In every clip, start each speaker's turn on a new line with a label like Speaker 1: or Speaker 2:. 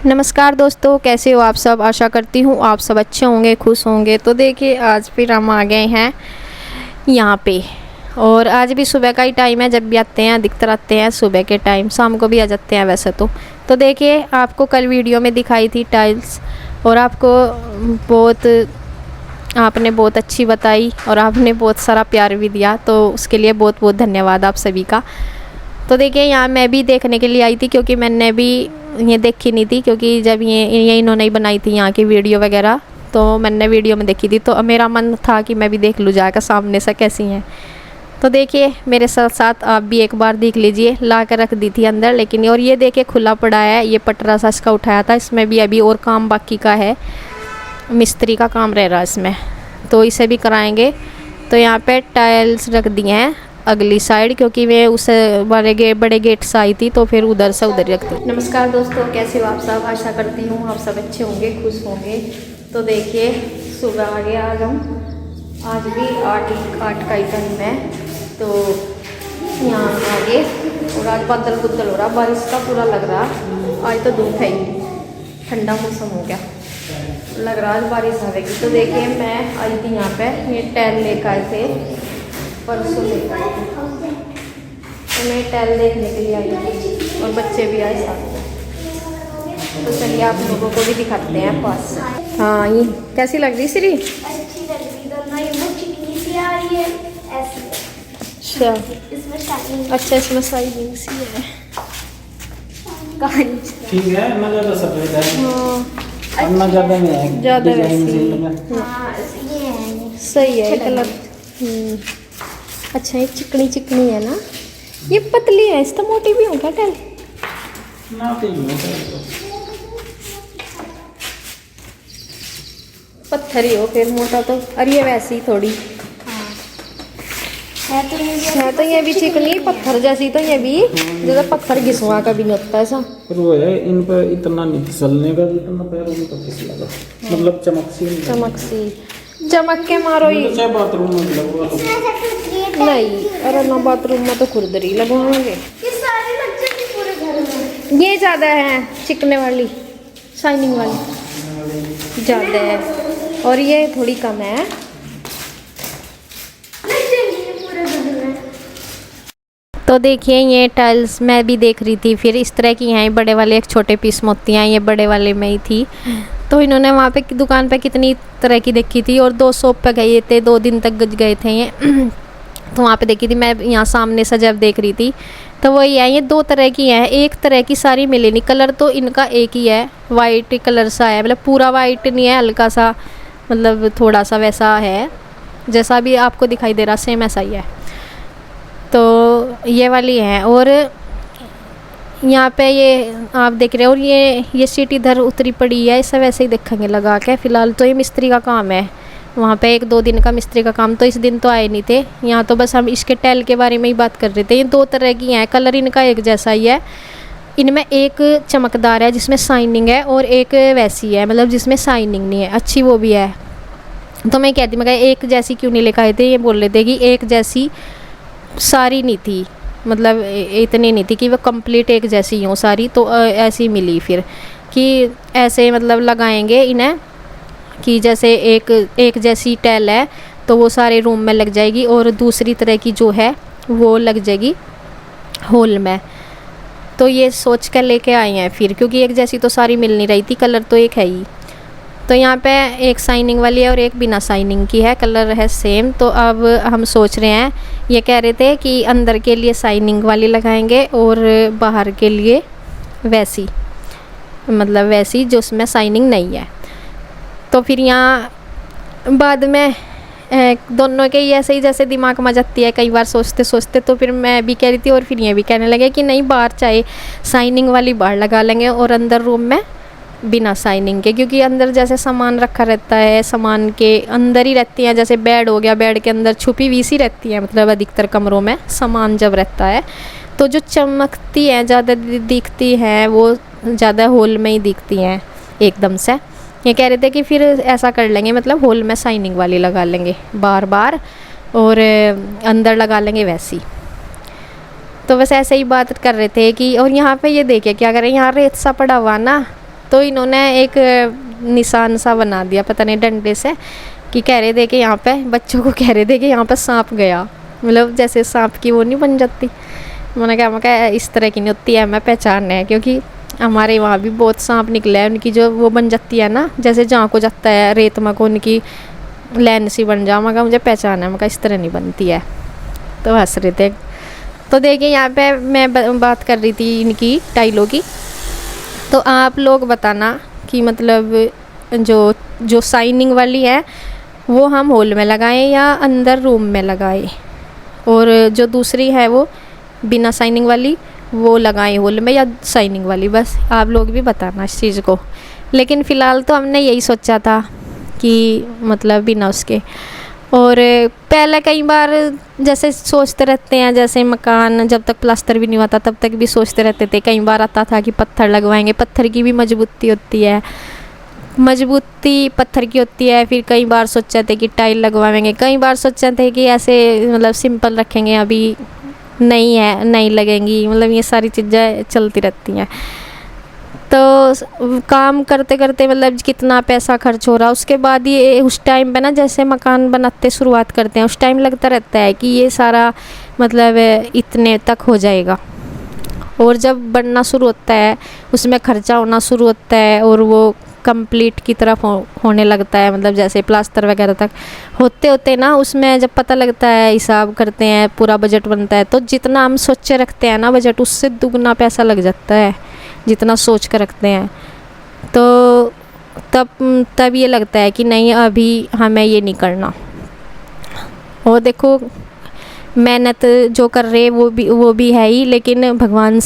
Speaker 1: नमस्कार दोस्तों, कैसे हो आप सब। आशा करती हूँ आप सब अच्छे होंगे, खुश होंगे। तो देखिए आज फिर हम आ गए हैं यहाँ पे, और आज भी सुबह का ही टाइम है। जब भी आते हैं अधिकतर आते हैं सुबह के टाइम, शाम को भी आ जाते हैं वैसे तो देखिए आपको कल वीडियो में दिखाई थी टाइल्स, और आपने बहुत अच्छी बताई और आपने बहुत सारा प्यार भी दिया, तो उसके लिए बहुत बहुत धन्यवाद आप सभी का। तो देखिए यहाँ मैं भी देखने के लिए आई थी, क्योंकि मैंने भी ये देखी नहीं थी, क्योंकि जब ये इन्होंने ही बनाई थी यहाँ की वीडियो वगैरह, तो मैंने वीडियो में देखी थी। तो मेरा मन था कि मैं भी देख लूँ जाकर सामने से कैसी हैं। तो देखिए मेरे साथ साथ आप भी एक बार देख लीजिए। ला कर रख दी थी अंदर, लेकिन और ये देखिए खुला पड़ा है। ये पटरा सा इसका उठाया था, इसमें भी अभी और काम बाकी का है, मिस्त्री का काम रह रहा है इसमें, तो इसे भी कराएंगे। तो यहाँ पे टाइल्स रख दिए हैं अगली साइड, क्योंकि वे उस बड़े गेट से आई थी, तो फिर उधर से उधर रख दी। नमस्कार दोस्तों, कैसे हो आप सब। आशा करती हूँ आप सब अच्छे होंगे, खुश होंगे। तो देखिए सुबह आ गया आज भी 8 का ही टाइम है। तो यहाँ आगे और आज बादल बुदल हो रहा, बारिश का पूरा लग रहा। आज तो धूप है ही, ठंडा मौसम हो गया, लग रहा आज बारिश आएगी। तो देखिए मैं आई थी यहाँ पे, ये टैल लेकर आए थे परसों लेकर आए थे, तो मैं टैल देखने के लिए आई थी और बच्चे भी आए साथ में। तो चलिए आप लोगों को भी दिखाते हैं पास से। हाँ ये कैसी लग रही श्री।
Speaker 2: अच्छी लग रही, दोनों ये बहुत चिकनी सी आ रही है ऐसी।
Speaker 1: अच्छा
Speaker 2: इसमें शाइनिंग,
Speaker 1: अच्छा इसमें शाइनिंग सी है। कहानी
Speaker 3: ठीक है ना, ज़्यादा सफेद है।
Speaker 1: हाँ
Speaker 3: ना ज़्यादा में है,
Speaker 1: ज़्यादा
Speaker 3: डिजाइन
Speaker 1: वैसी।
Speaker 3: से लगा।
Speaker 2: हाँ ये है ये।
Speaker 1: सही है कलर। अच्छा ये चिकनी चिकनी है ना, ये पतली है, इसका मोटी भी होगा टैल।
Speaker 3: ना तो यूँ है।
Speaker 1: पत्थर ही हो फिर मोटा तो, अरे ये वैसी थोड़ी है। तो ये भी चिकनी पत्थर जैसी, तो ये भी जैसे पत्थर घिसवा का भी नहीं होता ऐसा।
Speaker 3: पर वो है इन पर इतना नहीं फिसलने का, जितना पैरों में तो फिसलेगा, मतलब चमक सी नहीं।
Speaker 1: चमक सी, चमक के मारो ही
Speaker 3: चाहे बाथरूम में लगवा लो।
Speaker 1: नहीं। अरे ना बाथरूम में तो खुरदरी लगवाएंगे।
Speaker 2: ये सारी लग जाती पूरे घर में।
Speaker 1: ये ज़्यादा है चिकने वाली, शाइनिंग वाली ज़्यादा है, और ये थोड़ी कम है।
Speaker 2: लग जाएंगी ये पूरे घर में।
Speaker 1: तो देखिए ये टाइल्स मैं भी देख रही थी, फिर इस तरह की हैं बड़े वाले, एक छोटे पीस मोतियाँ, ये बड़े वाले में ही थी। तो इन्होंने वहाँ पे दुकान पे कितनी तरह की देखी थी, और 2 शॉप पे गए थे, 2 दिन तक गए थे ये। तो वहाँ पे देखी थी मैं, यहाँ सामने से जब देख रही थी तो वही है। ये 2 तरह की हैं, एक तरह की सारी मिली नहीं। कलर तो इनका एक ही है, वाइट कलर सा है, मतलब पूरा वाइट नहीं है, हल्का सा, मतलब थोड़ा सा वैसा है जैसा भी आपको दिखाई दे रहा, सेम ऐसा ही है। तो ये वाली है, और यहाँ पे ये आप देख रहे हो, और ये सीट इधर उतरी पड़ी है, इसे वैसे ही देखेंगे लगा के। फ़िलहाल तो ये मिस्त्री का काम है, वहाँ पे 1-2 दिन का मिस्त्री का काम, तो इस दिन तो आए नहीं थे। यहाँ तो बस हम इसके टैल के बारे में ही बात कर रहे थे। ये 2 तरह की हैं, कलर इनका एक जैसा ही है। इनमें एक चमकदार है जिसमें शाइनिंग है, और एक वैसी है मतलब जिसमें शाइनिंग नहीं है, अच्छी वो भी है। तो मैं कहती, मैं एक जैसी क्यों नहीं लेकर आए थे। ये बोल रहे थे कि एक जैसी सारी नहीं थी, मतलब इतनी नहीं थी कि वो कंप्लीट एक जैसी हो सारी। तो ऐसी मिली फिर कि ऐसे मतलब लगाएंगे इन्हें, कि जैसे एक जैसी टैल है तो वो सारे रूम में लग जाएगी, और दूसरी तरह की जो है वो लग जाएगी हॉल में। तो ये सोच कर लेके आए हैं फिर, क्योंकि एक जैसी तो सारी मिल नहीं रही थी, कलर तो एक है ही। तो यहाँ पे एक शाइनिंग वाली है और एक बिना शाइनिंग की है, कलर है सेम। तो अब हम सोच रहे हैं, ये कह रहे थे कि अंदर के लिए शाइनिंग वाली लगाएंगे और बाहर के लिए वैसी, मतलब वैसी जो उसमें शाइनिंग नहीं है। तो फिर यहाँ बाद में दोनों के ही ऐसे ही जैसे दिमाग में जाती है कई बार सोचते सोचते, तो फिर मैं भी कह रही थी और फिर ये भी कहने लगे कि नहीं, बाहर चाहे शाइनिंग वाली बाहर लगा लेंगे और अंदर रूम में बिना शाइनिंग के, क्योंकि अंदर जैसे सामान रखा रहता है, सामान के अंदर ही रहती हैं। जैसे बेड हो गया, बेड के अंदर छुपी हुई सी रहती है, मतलब अधिकतर कमरों में सामान जब रहता है तो जो चमकती हैं ज़्यादा दिखती हैं वो ज़्यादा हॉल में ही दिखती हैं एकदम से। ये कह रहे थे कि फिर ऐसा कर लेंगे, मतलब हॉल में शाइनिंग वाली लगा लेंगे बार बार, और अंदर लगा लेंगे वैसी। तो बस ऐसे ही बात कर रहे थे कि, और यहाँ पे ये देखिए क्या करें, यहाँ रेत सा पड़ा हुआ ना, तो इन्होंने एक निशान सा बना दिया, पता नहीं डंडे से, कि कह रहे थे कि यहाँ पे बच्चों को कह रहे थे कि यहाँ पे सांप गया, मतलब जैसे सांप की वो नहीं बन जाती। मैंने कहा इस तरह की नहीं होती है, मैं पहचान है, क्योंकि हमारे वहाँ भी बहुत सांप निकले हैं, उनकी जो वो बन जाती है ना, जैसे जहाँ को जाता है रेत में को उनकी लाइन सी बन जा। मैं मुझे पहचान है, मैं इस तरह नहीं बनती है। तो हंस रहे थे। तो देखिए यहाँ पे मैं बात कर रही थी इनकी टाइलों की, तो आप लोग बताना कि मतलब जो जो शाइनिंग वाली है वो हम हॉल में लगाएं या अंदर रूम में लगाएं, और जो दूसरी है वो बिना शाइनिंग वाली वो लगाएं हॉल में या शाइनिंग वाली, बस आप लोग भी बताना इस चीज़ को। लेकिन फ़िलहाल तो हमने यही सोचा था कि मतलब बिना उसके। और पहले कई बार जैसे सोचते रहते हैं, जैसे मकान जब तक प्लास्टर भी नहीं हुआ था तब तक भी सोचते रहते थे, कई बार आता था कि पत्थर लगवाएंगे, पत्थर की भी मजबूती होती है, मजबूती पत्थर की होती है। फिर कई बार सोचे थे कि टाइल लगवाएंगे, कई बार सोचे थे कि ऐसे मतलब सिंपल रखेंगे, अभी नहीं है नहीं लगेंगी, मतलब ये सारी चीज़ें चलती रहती हैं। तो काम करते करते मतलब कितना पैसा खर्च हो रहा, उसके बाद ये उस टाइम पे ना जैसे मकान बनाते शुरुआत करते हैं उस टाइम लगता रहता है कि ये सारा मतलब इतने तक हो जाएगा, और जब बनना शुरू होता है उसमें खर्चा होना शुरू होता है और वो कंप्लीट की तरफ होने लगता है, मतलब जैसे प्लास्टर वगैरह तक होते होते ना उसमें जब पता लगता है, हिसाब करते हैं, पूरा बजट बनता है, तो जितना हम सोचे रखते हैं ना बजट, उससे दुगना पैसा लग जाता है जितना सोच कर रखते हैं। तो तब ये लगता है कि नहीं अभी हमें ये नहीं करना। और देखो मेहनत जो कर रहे वो भी है ही, लेकिन भगवान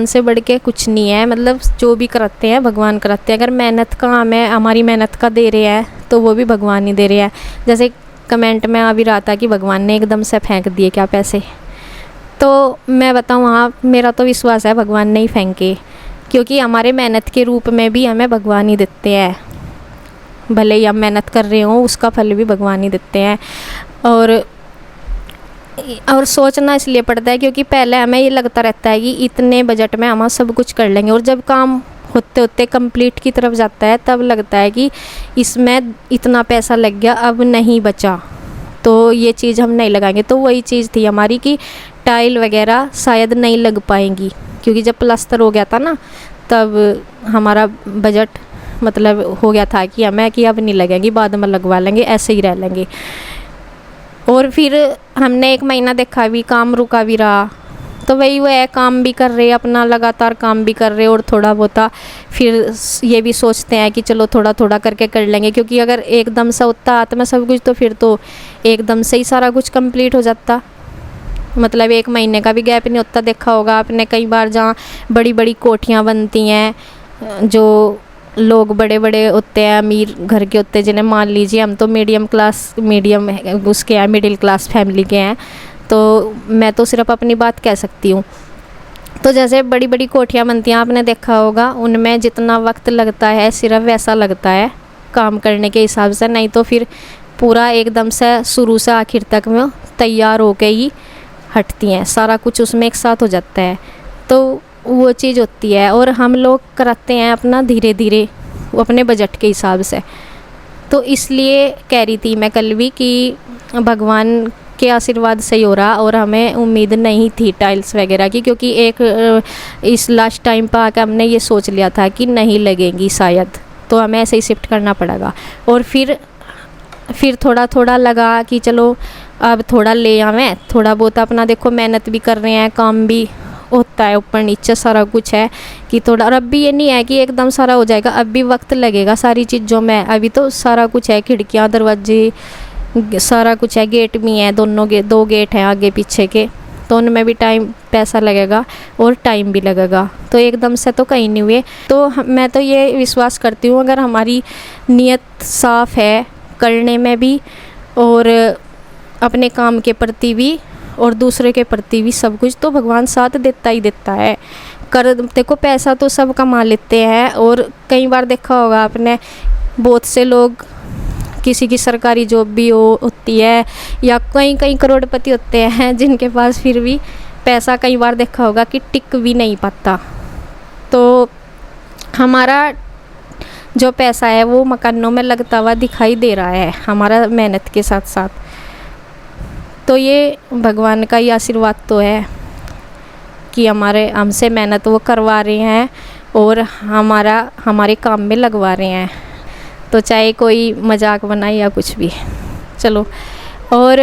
Speaker 1: से बढ़ के कुछ नहीं है, मतलब जो भी कराते हैं भगवान कराते हैं। अगर मेहनत का हमें हमारी मेहनत का दे रहे हैं तो वो भी भगवान ही दे रहे हैं। जैसे कमेंट में आ भी रहा था कि भगवान ने एकदम से फेंक दिए क्या पैसे, तो मैं बताऊँ हाँ मेरा तो विश्वास है भगवान ने ही फेंके, क्योंकि हमारे मेहनत के रूप में भी हमें भगवान ही देते हैं, भले ही हम मेहनत कर रहे हों उसका फल भी भगवान ही देते हैं। और सोचना इसलिए पड़ता है क्योंकि पहले हमें ये लगता रहता है कि इतने बजट में हम सब कुछ कर लेंगे, और जब काम होते होते कंप्लीट की तरफ जाता है तब लगता है कि इसमें इतना पैसा लग गया अब नहीं बचा, तो ये चीज़ हम नहीं लगाएंगे। तो वही चीज़ थी हमारी कि टाइल वगैरह शायद नहीं लग पाएंगी, क्योंकि जब प्लास्टर हो गया था ना तब हमारा बजट मतलब हो गया था कि हमें कि अब नहीं लगेंगी, बाद में लगवा लेंगे, ऐसे ही रह लेंगे। और फिर हमने 1 महीना देखा भी, काम रुका भी रहा, तो वही वो है, काम भी कर रहे अपना, लगातार काम भी कर रहे, और थोड़ा बहुत फिर ये भी सोचते हैं कि चलो थोड़ा थोड़ा करके कर लेंगे, क्योंकि अगर एकदम से होता हाथ में सब कुछ तो फिर तो एकदम से ही सारा कुछ कंप्लीट हो जाता, मतलब 1 महीने का भी गैप नहीं होता। देखा होगा आपने कई बार जहाँ बड़ी बड़ी कोठियाँ बनती हैं, जो लोग बड़े बड़े होते हैं, अमीर घर के होते हैं, जिन्हें मान लीजिए हम तो मीडियम उसके हैं, मिडिल क्लास फैमिली के हैं, तो मैं तो सिर्फ अपनी बात कह सकती हूँ। तो जैसे बड़ी बड़ी कोठियाँ बनती हैं, आपने देखा होगा उनमें जितना वक्त लगता है सिर्फ वैसा लगता है काम करने के हिसाब से, नहीं तो फिर पूरा एकदम से शुरू से आखिर तक में तैयार होके ही हटती हैं, सारा कुछ उसमें एक साथ हो जाता है। तो वो चीज़ होती है, और हम लोग कराते हैं अपना धीरे धीरे अपने बजट के हिसाब से। तो इसलिए कह रही थी मैं कल भी कि भगवान के आशीर्वाद से ही हो रहा, और हमें उम्मीद नहीं थी टाइल्स वगैरह की, क्योंकि इस लास्ट टाइम पर आकर हमने ये सोच लिया था कि नहीं लगेंगी शायद, तो हमें ऐसे ही शिफ्ट करना पड़ेगा। और फिर थोड़ा थोड़ा लगा कि चलो अब थोड़ा ले आवें, थोड़ा बहुत अपना देखो मेहनत भी कर रहे हैं, काम भी होता है ऊपर नीचे सारा कुछ है कि थोड़ा, और अब भी ये नहीं है कि एकदम सारा हो जाएगा, अब भी वक्त लगेगा सारी चीज़ों में। अभी तो सारा कुछ है, खिड़कियाँ दरवाजे सारा कुछ है, गेट भी हैं, 2 गेट हैं आगे पीछे के, तो उनमें भी पैसा लगेगा और टाइम भी लगेगा, तो एकदम से तो कहीं नहीं हुए। तो मैं तो ये विश्वास करती हूँ अगर हमारी नीयत साफ़ है करने में भी, और अपने काम के प्रति भी और दूसरे के प्रति भी सब कुछ, तो भगवान साथ देता ही देता है। देखो पैसा तो सब कमा लेते हैं, और कई बार देखा होगा आपने बहुत से लोग किसी की सरकारी जॉब भी होती है, या कई करोड़पति होते हैं जिनके पास फिर भी पैसा कई बार देखा होगा कि टिक भी नहीं पाता। तो हमारा जो पैसा है वो मकानों में लगता हुआ दिखाई दे रहा है हमारा मेहनत के साथ साथ। तो ये भगवान का ही आशीर्वाद तो है कि हमसे मेहनत वो करवा रहे हैं और हमारे काम में लगवा रहे हैं। तो चाहे कोई मजाक बनाए या कुछ भी, चलो। और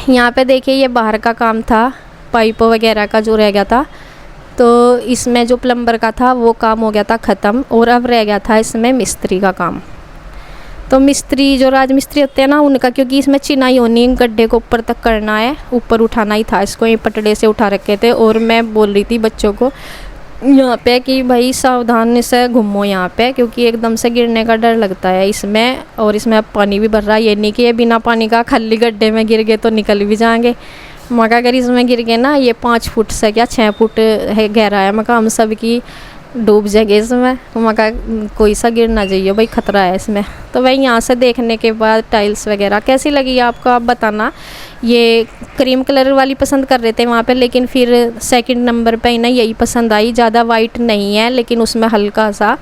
Speaker 1: यहाँ पे देखिए ये बाहर का काम था, पाइप वगैरह का जो रह गया था, तो इसमें जो प्लम्बर का था वो काम हो गया था ख़त्म, और अब रह गया था इसमें मिस्त्री का काम। तो मिस्त्री जो राजमिस्त्री होते हैं ना उनका, क्योंकि इसमें चिनाई होनी, गड्ढे को ऊपर तक करना है, ऊपर उठाना ही था इसको, ये पटड़े से उठा रखे थे। और मैं बोल रही थी बच्चों को यहाँ पे कि भाई सावधान से घूमो यहाँ पे, क्योंकि एकदम से गिरने का डर लगता है इसमें। और इसमें अब पानी भी भर रहा है, ये नहीं कि ये बिना पानी का खाली गड्ढे में गिर गए तो निकल भी जाएंगे। मगर अगर इसमें गिर गए ना, ये 5 फुट से क्या 6 फुट है गहरा है, मगर हम सब की डूब जाएगी इसमें, मगर कोई सा गिर ना जाइए भाई, ख़तरा है इसमें। तो भाई यहाँ से देखने के बाद टाइल्स वगैरह कैसी लगी आपको, आप बताना। ये क्रीम कलर वाली पसंद कर रहे थे वहाँ पे, लेकिन फिर सेकंड नंबर पे ना यही पसंद आई। ज़्यादा वाइट नहीं है, लेकिन उसमें हल्का सा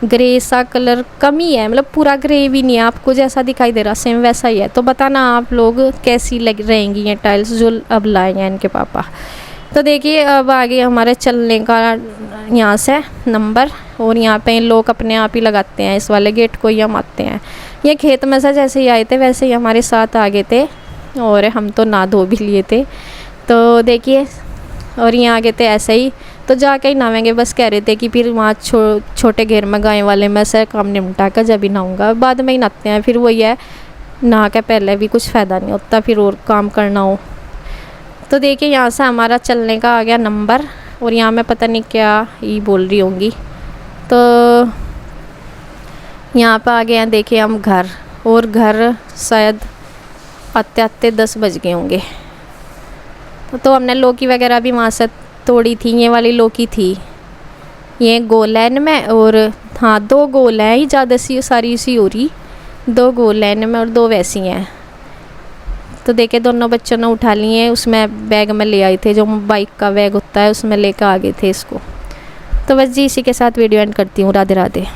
Speaker 1: ग्रे सा कलर कम ही है, मतलब पूरा ग्रे भी नहीं है, आपको जैसा दिखाई दे रहा सेम वैसा ही है। तो बताना आप लोग कैसी लग रहेंगी ये टाइल्स जो अब लाए हैं इनके पापा। तो देखिए अब आगे हमारे चलने का यहाँ से नंबर, और यहाँ पे लोग अपने आप ही लगाते हैं, इस वाले गेट को ही हम आते हैं। ये खेत में से जैसे ही आए थे वैसे ही हमारे साथ आ गए थे, और हम तो नहा धो भी लिए थे। तो देखिए, और यहाँ आगे थे ऐसे ही, तो जाके ही नहाएंगे, बस कह रहे थे कि फिर वहाँ छोटे घेर में गाय वाले में से काम निपटा कर जब ही नहाऊंगा, बाद में ही नहाते हैं। फिर वही है, नहा के पहले भी कुछ फ़ायदा नहीं होता, फिर और काम करना हो। तो देखिए यहाँ से हमारा चलने का आ गया नंबर, और यहाँ मैं पता नहीं क्या ही बोल रही होंगी। तो यहाँ पर आ गए हैं देखिए हम घर, और घर शायद आते आते 10 बज गए होंगे। तो हमने लौकी वगैरह भी वहाँ से तोड़ी थी, ये वाली लौकी थी, ये गोल है इनमें, और हाँ 2 गोल हैं, ज़्यादा सी सारी सी हो रही, 2 गोल हैं इनमें और 2 वैसी हैं। तो देखे दोनों बच्चों ने उठा लिए, उसमें बैग में ले आए थे, जो बाइक का बैग होता है उसमें लेकर आ गए थे इसको। तो बस जी इसी के साथ वीडियो एंड करती हूँ। राधे राधे।